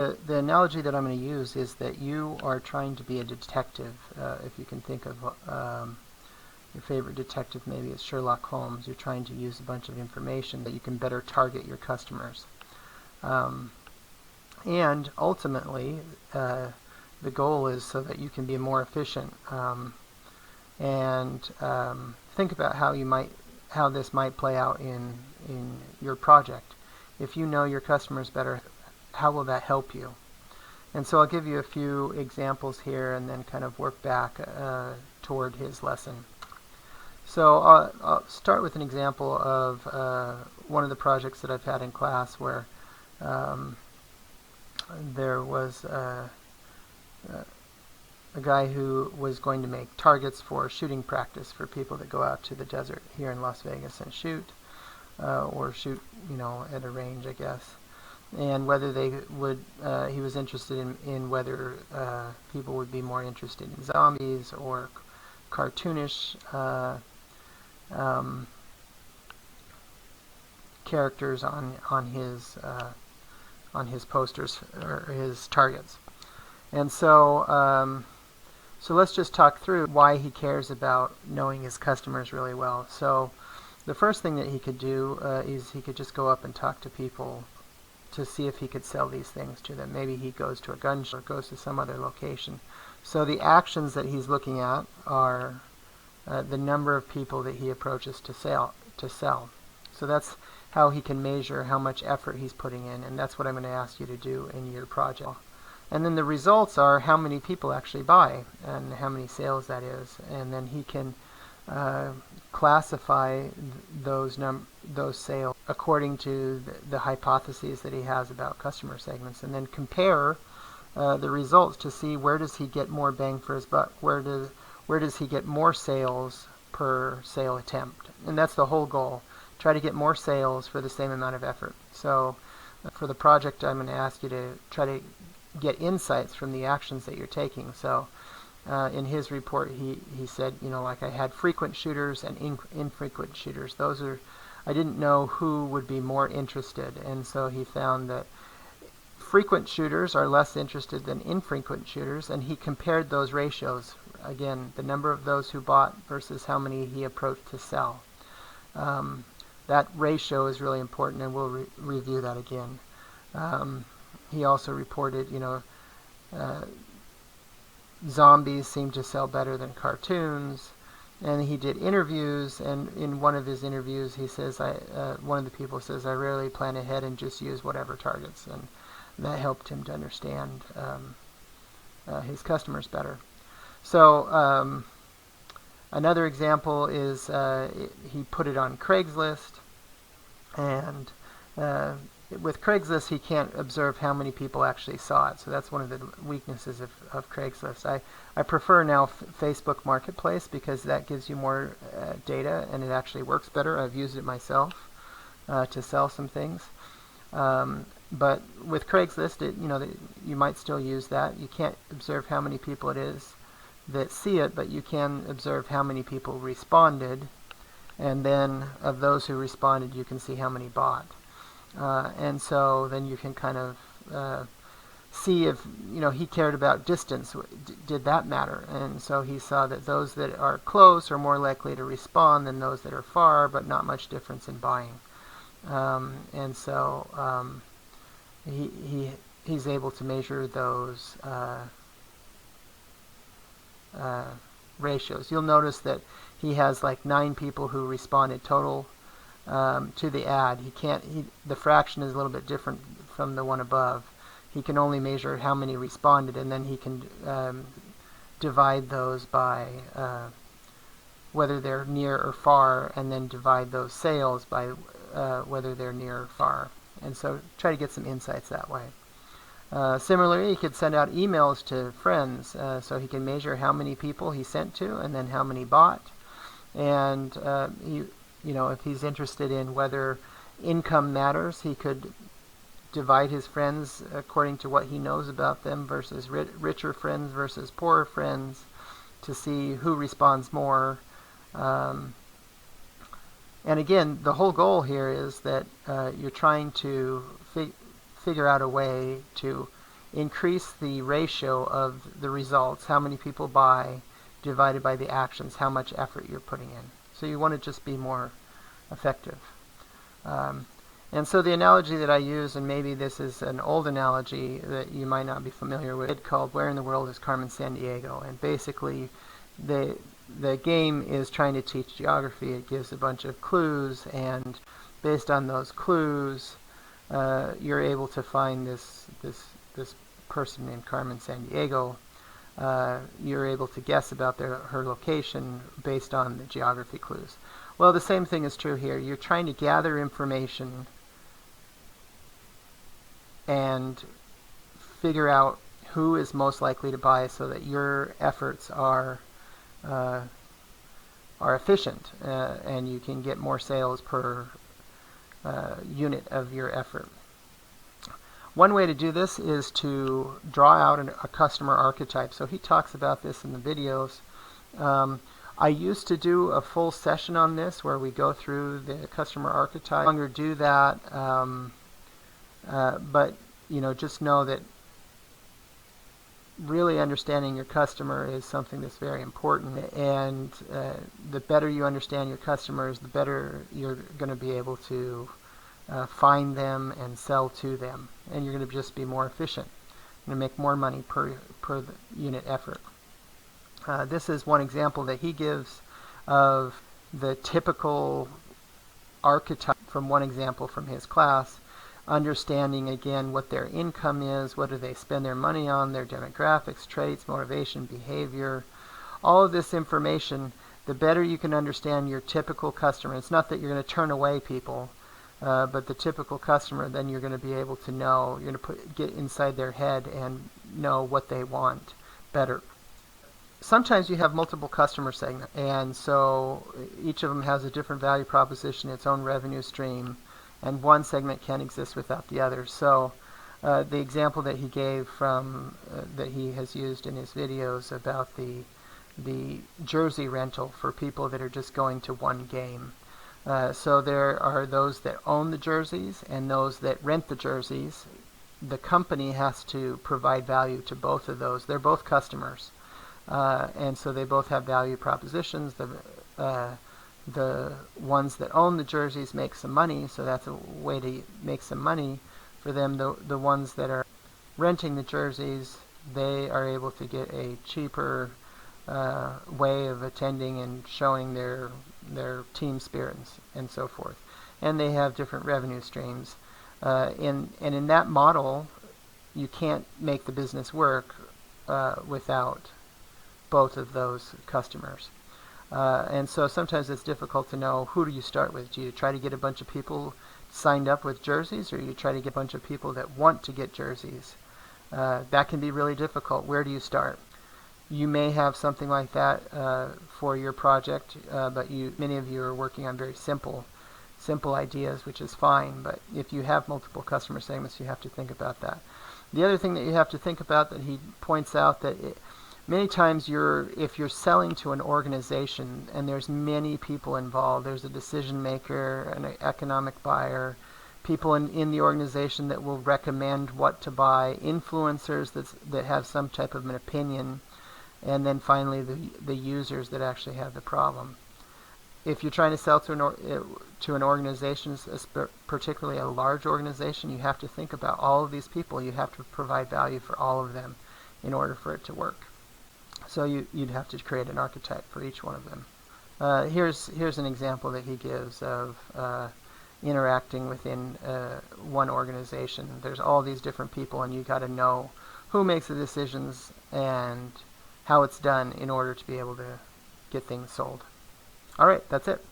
The analogy that I'm going to use is that you are trying to be a detective. If you can think of your favorite detective, maybe it's Sherlock Holmes. You're trying to use a bunch of information that you can better target your customers. And ultimately, the goal is so that you can be more efficient. And think about how this might play out in your project. If you know your customers better, how will that help you? And so I'll give you a few examples here and then kind of work back toward his lesson. So I'll start with an example of one of the projects that I've had in class where there was a guy who was going to make targets for shooting practice for people that go out to the desert here in Las Vegas and shoot, or shoot, at a range, I guess. And whether they would, he was interested in whether people would be more interested in zombies or cartoonish characters on his posters or his targets. And so so let's just talk through why he cares about knowing his customers really well. So the first thing that he could do is he could just go up and talk to people to see if he could sell these things to them. Maybe he goes to a gun shop or goes to some other location. So the actions that he's looking at are the number of people that he approaches to sell. So that's how he can measure how much effort he's putting in, and that's what I'm going to ask you to do in your project. And then the results are how many people actually buy and how many sales that is, and then he can classify those sales according to the hypotheses that he has about customer segments, and then compare the results to see where does he get more bang for his buck, where does he get more sales per sale attempt. And that's the whole goal. Try to get more sales for the same amount of effort. So for the project, I'm going to ask you to try to get insights from the actions that you're taking. So in his report, he said, like I had frequent shooters and infrequent shooters. I didn't know who would be more interested, and so he found that frequent shooters are less interested than infrequent shooters, and he compared those ratios. Again, the number of those who bought versus how many he approached to sell. That ratio is really important, and we'll review that again. He also reported, zombies seem to sell better than cartoons. And he did interviews, and in one of his interviews he says, one of the people says, I rarely plan ahead and just use whatever targets, and that helped him to understand his customers better. So another example is he put it on Craigslist, and with Craigslist he can't observe how many people actually saw it, so that's one of the weaknesses of Craigslist. I prefer now Facebook Marketplace because that gives you more data and it actually works better. I've used it myself to sell some things. But with Craigslist, you might still use that. You can't observe how many people it is that see it, but you can observe how many people responded, and then of those who responded, you can see how many bought. And so then you can kind of see if he cared about distance. Did that matter? And so he saw that those that are close are more likely to respond than those that are far, but not much difference in buying. And so he's able to measure those ratios. You'll notice that he has like 9 people who responded total to the ad. The fraction is a little bit different from the one above. He can only measure how many responded, and then he can divide those by whether they're near or far, and then divide those sales by whether they're near or far. And so try to get some insights that way. Similarly, he could send out emails to friends, so he can measure how many people he sent to and then how many bought. And if he's interested in whether income matters, he could divide his friends according to what he knows about them versus richer friends versus poorer friends to see who responds more. And again, the whole goal here is that you're trying to figure out a way to increase the ratio of the results, how many people buy, divided by the actions, how much effort you're putting in. So you want to just be more effective. And so the analogy that I use, and maybe this is an old analogy that you might not be familiar with, it's called Where in the World is Carmen Sandiego? And basically the game is trying to teach geography. It gives a bunch of clues, and based on those clues you're able to find this person named Carmen Sandiego. You're able to guess about her location based on the geography clues. Well, the same thing is true here. You're trying to gather information and figure out who is most likely to buy so that your efforts are efficient and you can get more sales per unit of your effort. One way to do this is to draw out a customer archetype. So he talks about this in the videos. I used to do a full session on this where we go through the customer archetype. I no longer do that, but just know that really understanding your customer is something that's very important, and the better you understand your customers, the better you're going to be able to find them and sell to them, and you're going to just be more efficient. You're going to make more money per unit effort. This is one example that he gives of the typical archetype from one example from his class, understanding again what their income is, what do they spend their money on, their demographics, traits, motivation, behavior. All of this information, the better you can understand your typical customer. It's not that you're going to turn away people, but the typical customer, then you're going to be able to know, you're going to get inside their head and know what they want better. Sometimes you have multiple customer segments, and so each of them has a different value proposition, its own revenue stream, and one segment can't exist without the other. So the example that he gave from that he has used in his videos about the jersey rental for people that are just going to one game. So there are those that own the jerseys and those that rent the jerseys. The company has to provide value to both of those. They're both customers. And so they both have value propositions. The ones that own the jerseys make some money, so that's a way to make some money for them. The ones that are renting the jerseys, they are able to get a cheaper way of attending and showing their team spirit and so forth. And they have different revenue streams. And in that model, you can't make the business work without both of those customers. And so sometimes it's difficult to know who do you start with. Do you try to get a bunch of people signed up with jerseys, or you try to get a bunch of people that want to get jerseys? That can be really difficult. Where do you start? You may have something like that for your project, but many of you are working on very simple ideas, which is fine. But if you have multiple customer segments, you have to think about that. The other thing that you have to think about that he points out that many times if you're selling to an organization and there's many people involved, there's a decision maker, an economic buyer, people in the organization that will recommend what to buy, influencers that have some type of an opinion, and then finally the users that actually have the problem. If you're trying to sell to an organization, particularly a large organization, you have to think about all of these people. You have to provide value for all of them in order for it to work. So you'd have to create an archetype for each one of them. Here's an example that he gives of interacting within one organization. There's all these different people, and you got to know who makes the decisions and how it's done in order to be able to get things sold. All right, that's it.